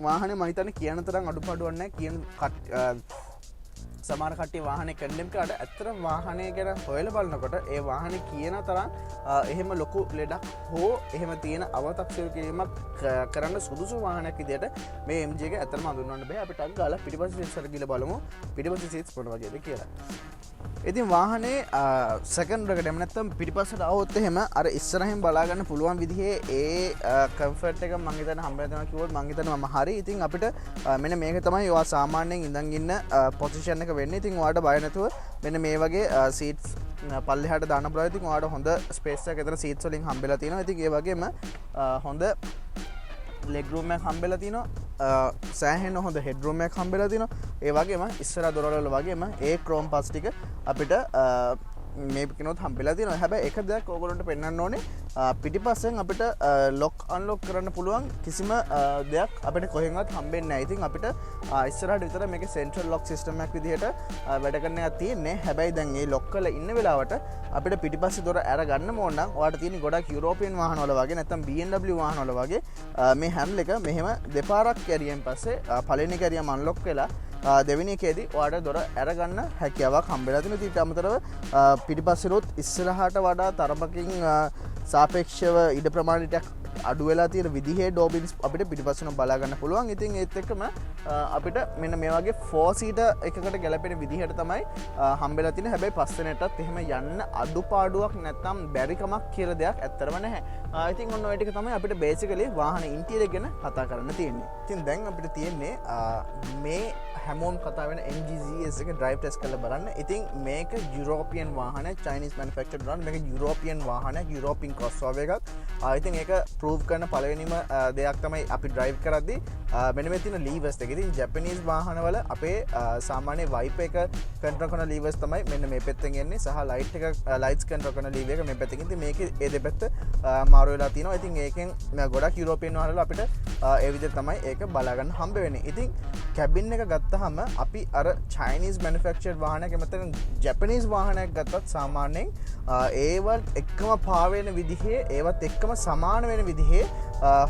වාහනේ මම හිතන්නේ කියන තරම් අඩුපාඩුවක් නැහැ. කියන සමහර කට්ටිය වාහනේ කන්ඩෙම් කරාට ඇත්තටම වාහනේ ගැන හොයලා බලනකොට ඒ වාහනේ කියන තරම් එහෙම ලොකු ලෙඩක් හෝ එහෙම තියෙන අවතක්සේරු කිරීමක් කරන්න සුදුසු වාහනයක් විදියට මේ MG එක ඇත්තටම හඳුන්වන්න බෑ. අපිට අක් ගාලා පිටිපස්සේ සීට්ස් වල ගිහලා බලමු පිටිපස්සේ සීට්ස් මොන වගේද කියලා. ඉතින් වාහනේ සෙකන්ඩ් එකට එම නැත්තම් පිටිපස්සට આવොත් එහෙම අර ඉස්සරහින් බලා ගන්න පුළුවන් විදිහේ ඒ කම්ෆර්ට් එක මම හිතන්නේ හම්බ වෙනවා කිව්වොත් මම හිතන්නේ මම හරි. ඉතින් අපිට මෙන්න මේක තමයි ඔයා සාමාන්‍යයෙන් ඉඳන් ඉන්න පොසිෂන් එක වෙන්නේ. ඉතින් ඔයාට බය නැතුව මෙන්න මේ වගේ සීට්ස් පල්ලෙහාට දාන්න පුළුවන්. ඉතින් ඔයාට හොඳ ස්පේස් එකක් එතන සීට්ස් වලින් හම්බෙලා තියෙනවා. ඉතින් ඒ වගේම හොඳ ලෙග් රූම් එකක් හම්බෙලා තියෙනවා. සෑහෙන හොඳ හෙඩ් රූම් එකක් හම්බෙලා තියෙනවා. ඒ වගේම ඉස්සර දොරවල වගේම ඒ ක්‍රෝම් පාස් ටික අපිට මේ පිනොත් හම්බෙලා තියෙනවා. හැබැයි එක දෙයක් ඕගොල්ලන්ට පෙන්වන්න ඕනේ පිටිපස්සෙන් අපිට ලොක් අන්ලොක් කරන්න පුළුවන් කිසිම දෙයක් අපිට කොහෙන්වත් හම්බෙන්නේ නැහැ. ඉතින් අපිට ඉස්සරහට විතර මේකේ සෙන්ට්‍රල් ලොක් සිස්ටම් එකක් විදිහට වැඩ කරන එකක් තියෙන්නේ. හැබැයි දැන් මේ ලොක් කරලා ඉන්න වෙලාවට අපිට පිටිපස්සේ දොර අර ගන්න ඕන නම් ඔයාලට තියෙන ගොඩක් යුරෝපියන් වාහනවල වගේ නැත්නම් BMW වාහනවල වගේ මේ හැන්ඩල් එක මෙහෙම දෙපාරක් කැරියෙන් පස්සේ පළවෙනි කැරියම අන්ලොක් වෙලා දෙවෙනි එකේදී ඔයාලට දොර අරගන්න හැකියාවක් හම්බෙලා තියෙනවා. ඊට අමතරව පිටිපස්සෙලොත් ඉස්සරහට වඩා තරමකින් සාපේක්ෂව ඉඩ ප්‍රමාණයක් අඩු වෙලා තියෙන විදිහේ ඩෝබින්ස් අපිට පිටිපස්සෙන් බලා ගන්න පුළුවන්. ඉතින් ඒත් එක්කම අපිට මෙන්න මේ වගේ 4 සීටර් එකකට ගැලපෙන විදිහට තමයි හම්බෙලා තියෙන්නේ. හැබැයි පස්සෙනටත් එහෙම යන්න අඩුපාඩුවක් නැත්නම් බැරිකමක් කියලා දෙයක් ඇත්තටම නැහැ. ඉතින් ඔන්න ඔය ටික තමයි අපිට බේසිකලි වාහන ඉන්ටීරියර් ගැන කතා කරන්න තියෙන්නේ. ඉතින් දැන් අපිට තියෙන්නේ මේ හැමෝම කතා වෙන MG/ZS එක ඩ්‍රයිව් ටෙස්ට් කරලා බලන්න. ඉතින් මේක යුරෝපියන් වාහනයක්, චයිනීස් මැනුෆැක්චර්ඩ් වාහනයක්. මේක යුරෝපියන් වාහනයක්, යුරෝපියන් ක්‍රොස්ஓවර් එකක්. ඉතින් ඒක ප්‍රූව් කරන පළවෙනිම දෙයක් තමයි අපි ඩ්‍රයිව් කරද්දී මෙන්න මේ තියෙන ලීවර්ස් එක. ඉතින් ජැපනීස් වාහනවල අපේ සාමාන්‍ය වයිප් එක කන්ට්‍රෝල් කරන ලීවර්ස් තමයි මෙන්න මේ පැත්තෙන් එන්නේ සහ ලයිට්ස් කන්ට්‍රෝල් කරන ලීවර් එක මේ පැත්තෙන්. ඉතින් මේකේ ඒ දෙපැත්ත මාරු වෙලා තියෙනවා. ඉතින් ඒකෙන් ගොඩක් යුරෝපියන් වාහනවල අපිට ඒ විදිහට තමයි ඒක බලා ගන්න හම්බ වෙන්නේ. ඉතින් කැබින් එක ගත්තහම අපි අර චයිනීස් මැනුෆැක්චර්ඩ් වාහනයක් එමෙතන ජැපනීස් වාහනයක් ගත්තත් සාමාන්‍යයෙන් ඒවත් එක්කම පාවෙන විදිහේ ඒවත් එක්කම සමාන වෙන විදිහේ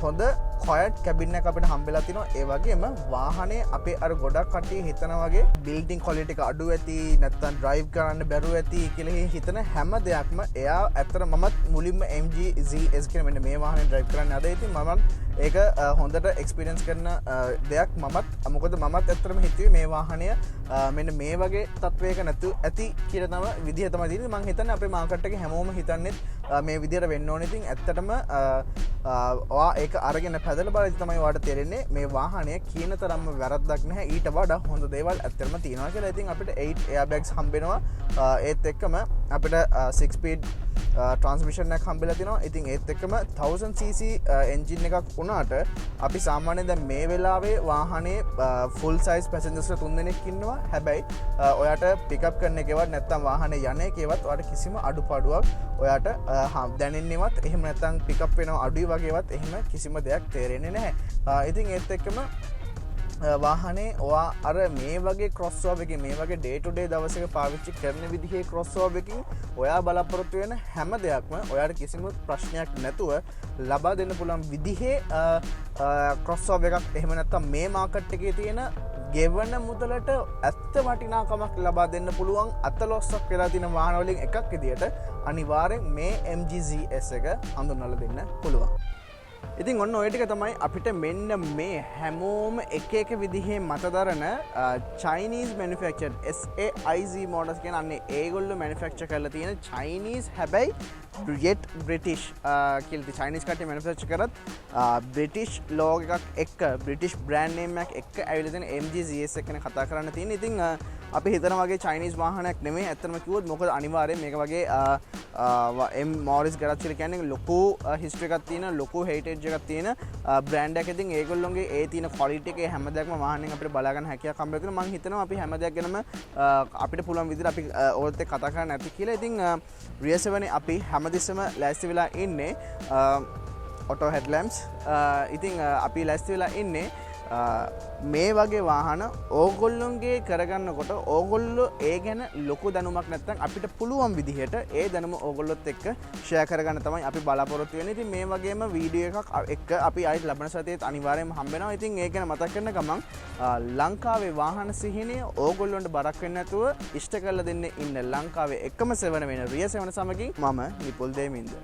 හොඳ කොයට් කැබින් එකක් අපිට හම්බෙලා තිනවා. ඒ වගේම වාහනේ අපේ අර ගොඩක් කට්ටිය හිතන වගේ බිල්ඩින් ක්වොලිටි එක අඩු ඇති නැත්නම් ඩ්‍රයිව් කරන්න බැරුව ඇති කියලා හිතන හැම දෙයක්ම එයා ඇත්තට මමත් මුලින්ම MG/ZS කියන මෙන්න මේ වාහනේ ඩ්‍රයිව් කරන්න ආද. ඉතින් මමත් ඒක හොඳට එක්ස්පීරියන්ස් කරන දෙයක් මමත් මොකද මමත් ඇත්තටම හිතුවේ මේ වාහනය මෙන්න මේ වගේ තත්වයක නැතු ඇති කියලා තමයි විදිහ තමයි තියෙන්නේ. මම හිතන්නේ අපේ මාකට් එකේ හැමෝම හිතන්නේ මේ විදිහට වෙන්න ඕනේ. ඉතින් ඇත්තටම ඔයා ඒක අරගෙන පැදලා බලද්දි තමයි ඔයාලට තේරෙන්නේ මේ වාහනය කියන තරම්ම වැරද්දක් නැහැ. ඊට වඩා හොඳ දේවල් ඇත්තටම තියෙනවා කියලා. ඉතින් අපිට 8 airbags හම්බෙනවා. ඒත් එක්කම අපිට 6 speed transmission එකක් හම්බෙලා තිනවා. ඉතින් ඒත් එක්කම 1000cc engine එකක් වුණාට අපි සාමාන්‍යයෙන් දැන් මේ වෙලාවේ වාහනේ full size passengers 3 දෙනෙක් ඉන්නවා. හැබැයි ඔයාට pick up කරන එකේවත් නැත්නම් වාහනේ යන එකේවත් ඔයාට කිසිම අඩුපාඩුවක් ඔයාට දැනෙන්නේවත් එහෙම නැත්නම් pick up වෙනවා අඩුයි වගේවත් එහෙම කිසිම දෙයක් තේරෙන්නේ නැහැ. ඉතින් ඒත් එක්කම වාහනේ ඔයා අර මේ වගේ ක්‍රොස්ஓවර් එකකින් මේ වගේ ඩේ ටු ඩේ දවසක පාවිච්චි කරන විදිහේ ක්‍රොස්ఓවර් එකකින් ඔයා බලාපොරොත්තු වෙන හැම දෙයක්ම ඔයාට කිසිම ප්‍රශ්නයක් නැතුව ලබා දෙන්න පුළුවන් විදිහේ ක්‍රොස්ఓවර් එකක් එහෙම නැත්නම් මේ මාකට් එකේ තියෙන ගෙවන මුදලට ඇත්ත වටිනාකමක් ලබා දෙන්න පුළුවන් අතලොස්සක් වෙලා තින වාහනවලින් එකක් විදියට අනිවාර්යෙන් මේ MGZS එක හඳුන්වලා දෙන්න පුළුවන්. ඉතින් ඔන්න ඔය ටික තමයි අපිට මෙන්න මේ හැමෝම එක විදිහේ මතදරන Chinese manufactured SAIZ models කියන අන්නේ ඒගොල්ලෝ manufacture කරලා තියෙන Chinese හැබැයි yet British කියලා Chinese කට්ටිය manufacture කරත් British logo එකක් එක්ක British brand name එකක් එක්ක ඇවිල්ලා තියෙන MGZS එක ගැන කතා කරන්න තියෙන්නේ. ඉතින් අපි හිතන වගේ Chinese වාහනයක් නෙමෙයි ඇත්තටම කිව්වොත්. මොකද අනිවාර්යෙන් මේක වගේ Morris Garage කියලා කියන්නේ ලොකු history එකක් තියෙන ලොකු heritage එකක් තියෙන brand එකක්. ඉතින් ඒගොල්ලෝගේ ඒ තියෙන quality එකේ හැම දෙයක්ම වාහනෙන් අපිට බලා ගන්න හැකියාවක් හම්බ වෙනවා. මම හිතනවා අපි හැම දෙයක් ගැනම අපිට පුළුවන් විදිහට අපි ඕවත් එක්ක කතා කරන්න නැති කියලා. ඉතින් Rear 7 අපි හැමදෙස්සම ලෑස්ති වෙලා ඉන්නේ auto headlamps. ඉතින් අපි ලෑස්ති වෙලා ඉන්නේ මේ වගේ වාහන ඕගොල්ලොන්ගේ කරගන්නකොට ඕගොල්ලෝ ඒ ගැන ලොකු දැනුමක් නැත්නම් අපිට පුළුවන් විදිහට ඒ දැනුම ඕගොල්ලොත් එක්ක ෂෙයා කරගන්න තමයි අපි බලාපොරොත්තු වෙන්නේ. ඉතින් මේ වගේම වීඩියෝ එකක් එක්ක අපි ආයෙත් ලබන සතියේත් අනිවාර්යයෙන්ම හම්බ වෙනවා. ඉතින් ඒ ගැන මතක් කරන ගමන් ලංකාවේ වාහන සිහිනය ඕගොල්ලොන්ට බරක් වෙන්නේ නැතුව ඉෂ්ට කරලා දෙන්න ඉන්න ලංකාවේ එකම සෙවන වෙන Rear 7 සමගින් මම නිපුල් දේමින්ද.